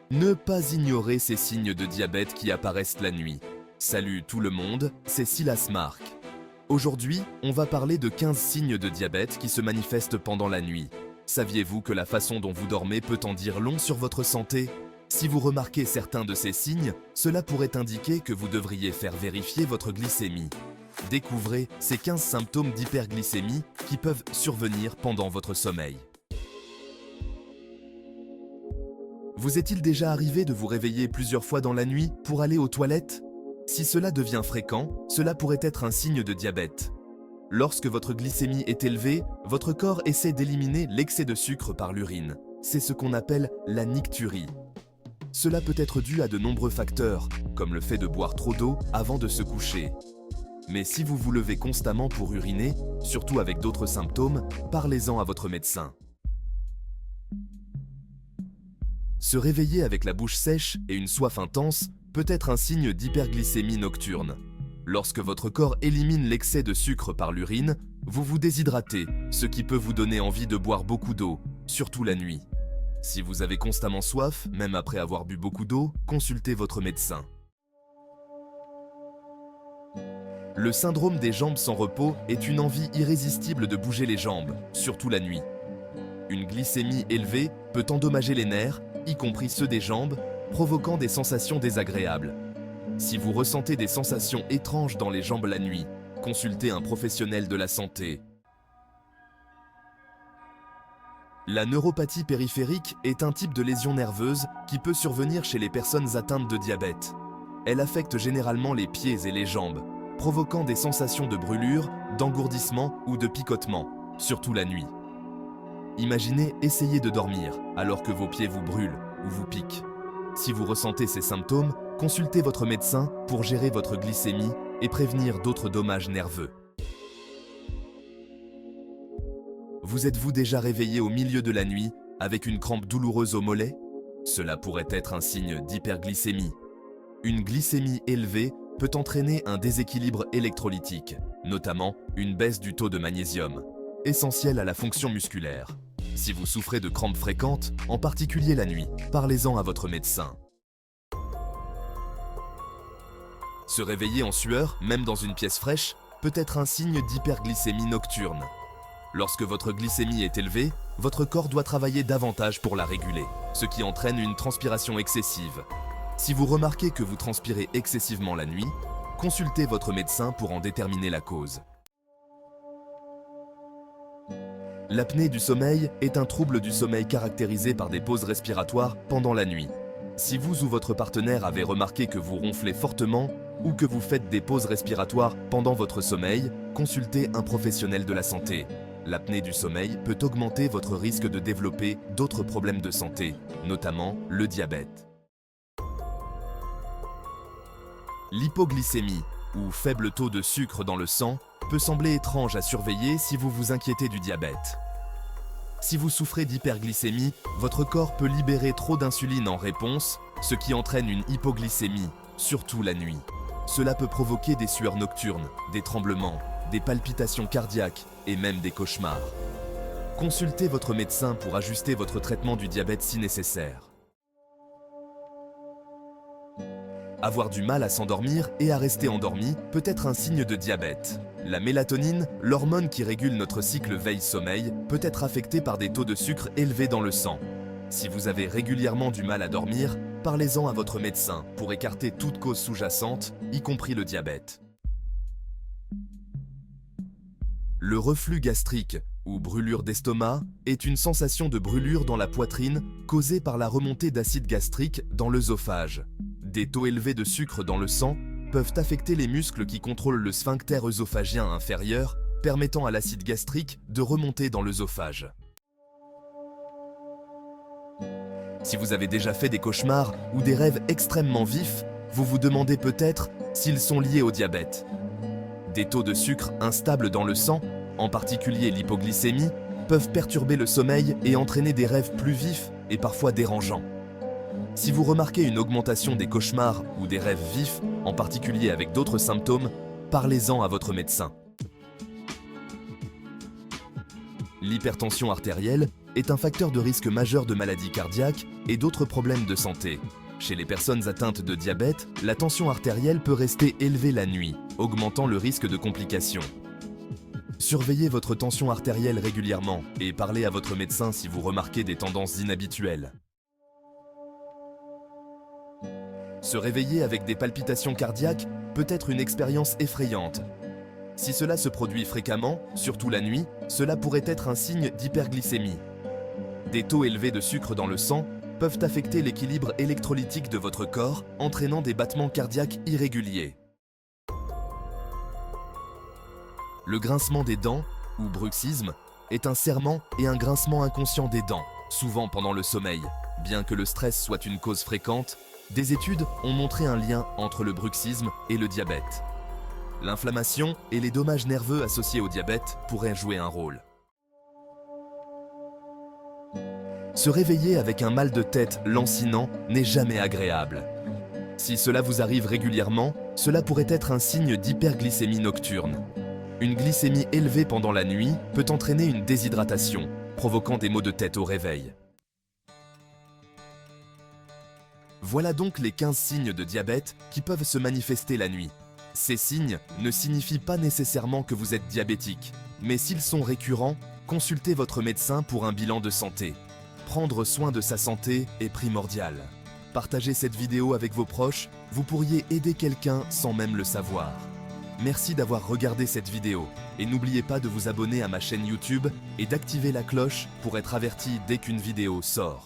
Ne pas ignorer ces signes de diabète qui apparaissent la nuit. Salut tout le monde, c'est Silas Mark. Aujourd'hui, on va parler de 15 signes de diabète qui se manifestent pendant la nuit. Saviez-vous que la façon dont vous dormez peut en dire long sur votre santé? Si vous remarquez certains de ces signes, cela pourrait indiquer que vous devriez faire vérifier votre glycémie. Découvrez ces 15 symptômes d'hyperglycémie qui peuvent survenir pendant votre sommeil. Vous est-il déjà arrivé de vous réveiller plusieurs fois dans la nuit pour aller aux toilettes? Si cela devient fréquent, cela pourrait être un signe de diabète. Lorsque votre glycémie est élevée, votre corps essaie d'éliminer l'excès de sucre par l'urine. C'est ce qu'on appelle la nicturie. Cela peut être dû à de nombreux facteurs, comme le fait de boire trop d'eau avant de se coucher. Mais si vous vous levez constamment pour uriner, surtout avec d'autres symptômes, parlez-en à votre médecin. Se réveiller avec la bouche sèche et une soif intense peut être un signe d'hyperglycémie nocturne. Lorsque votre corps élimine l'excès de sucre par l'urine, vous vous déshydratez, ce qui peut vous donner envie de boire beaucoup d'eau, surtout la nuit. Si vous avez constamment soif, même après avoir bu beaucoup d'eau, consultez votre médecin. Le syndrome des jambes sans repos est une envie irrésistible de bouger les jambes, surtout la nuit. Une glycémie élevée peut endommager les nerfs, y compris ceux des jambes, provoquant des sensations désagréables. Si vous ressentez des sensations étranges dans les jambes la nuit, consultez un professionnel de la santé. La neuropathie périphérique est un type de lésion nerveuse qui peut survenir chez les personnes atteintes de diabète. Elle affecte généralement les pieds et les jambes, provoquant des sensations de brûlure, d'engourdissement ou de picotement, surtout la nuit. Imaginez essayer de dormir alors que vos pieds vous brûlent ou vous piquent. Si vous ressentez ces symptômes, consultez votre médecin pour gérer votre glycémie et prévenir d'autres dommages nerveux. Vous êtes-vous déjà réveillé au milieu de la nuit avec une crampe douloureuse au mollet? Cela pourrait être un signe d'hyperglycémie. Une glycémie élevée peut entraîner un déséquilibre électrolytique, notamment une baisse du taux de magnésium, essentiel à la fonction musculaire. Si vous souffrez de crampes fréquentes, en particulier la nuit, parlez-en à votre médecin. Se réveiller en sueur, même dans une pièce fraîche, peut être un signe d'hyperglycémie nocturne. Lorsque votre glycémie est élevée, votre corps doit travailler davantage pour la réguler, ce qui entraîne une transpiration excessive. Si vous remarquez que vous transpirez excessivement la nuit, consultez votre médecin pour en déterminer la cause. L'apnée du sommeil est un trouble du sommeil caractérisé par des pauses respiratoires pendant la nuit. Si vous ou votre partenaire avez remarqué que vous ronflez fortement ou que vous faites des pauses respiratoires pendant votre sommeil, consultez un professionnel de la santé. L'apnée du sommeil peut augmenter votre risque de développer d'autres problèmes de santé, notamment le diabète. L'hypoglycémie, ou faible taux de sucre dans le sang, peut sembler étrange à surveiller si vous vous inquiétez du diabète. Si vous souffrez d'hyperglycémie, votre corps peut libérer trop d'insuline en réponse, ce qui entraîne une hypoglycémie, surtout la nuit. Cela peut provoquer des sueurs nocturnes, des tremblements, des palpitations cardiaques et même des cauchemars. Consultez votre médecin pour ajuster votre traitement du diabète si nécessaire. Avoir du mal à s'endormir et à rester endormi peut être un signe de diabète. La mélatonine, l'hormone qui régule notre cycle veille-sommeil, peut être affectée par des taux de sucre élevés dans le sang. Si vous avez régulièrement du mal à dormir, parlez-en à votre médecin pour écarter toute cause sous-jacente, y compris le diabète. Le reflux gastrique, ou brûlure d'estomac, est une sensation de brûlure dans la poitrine causée par la remontée d'acide gastrique dans l'œsophage. Des taux élevés de sucre dans le sang peuvent affecter les muscles qui contrôlent le sphincter œsophagien inférieur, permettant à l'acide gastrique de remonter dans l'œsophage. Si vous avez déjà fait des cauchemars ou des rêves extrêmement vifs, vous vous demandez peut-être s'ils sont liés au diabète. Des taux de sucre instables dans le sang, en particulier l'hypoglycémie, peuvent perturber le sommeil et entraîner des rêves plus vifs et parfois dérangeants. Si vous remarquez une augmentation des cauchemars ou des rêves vifs, en particulier avec d'autres symptômes, parlez-en à votre médecin. L'hypertension artérielle est un facteur de risque majeur de maladies cardiaques et d'autres problèmes de santé. Chez les personnes atteintes de diabète, la tension artérielle peut rester élevée la nuit, augmentant le risque de complications. Surveillez votre tension artérielle régulièrement et parlez à votre médecin si vous remarquez des tendances inhabituelles. Se réveiller avec des palpitations cardiaques peut être une expérience effrayante. Si cela se produit fréquemment, surtout la nuit, cela pourrait être un signe d'hyperglycémie. Des taux élevés de sucre dans le sang peuvent affecter l'équilibre électrolytique de votre corps, entraînant des battements cardiaques irréguliers. Le grincement des dents, ou bruxisme, est un serrement et un grincement inconscient des dents, souvent pendant le sommeil. Bien que le stress soit une cause fréquente, des études ont montré un lien entre le bruxisme et le diabète. L'inflammation et les dommages nerveux associés au diabète pourraient jouer un rôle. Se réveiller avec un mal de tête lancinant n'est jamais agréable. Si cela vous arrive régulièrement, cela pourrait être un signe d'hyperglycémie nocturne. Une glycémie élevée pendant la nuit peut entraîner une déshydratation, provoquant des maux de tête au réveil. Voilà donc les 15 signes de diabète qui peuvent se manifester la nuit. Ces signes ne signifient pas nécessairement que vous êtes diabétique, mais s'ils sont récurrents, consultez votre médecin pour un bilan de santé. Prendre soin de sa santé est primordial. Partagez cette vidéo avec vos proches, vous pourriez aider quelqu'un sans même le savoir. Merci d'avoir regardé cette vidéo et n'oubliez pas de vous abonner à ma chaîne YouTube et d'activer la cloche pour être averti dès qu'une vidéo sort.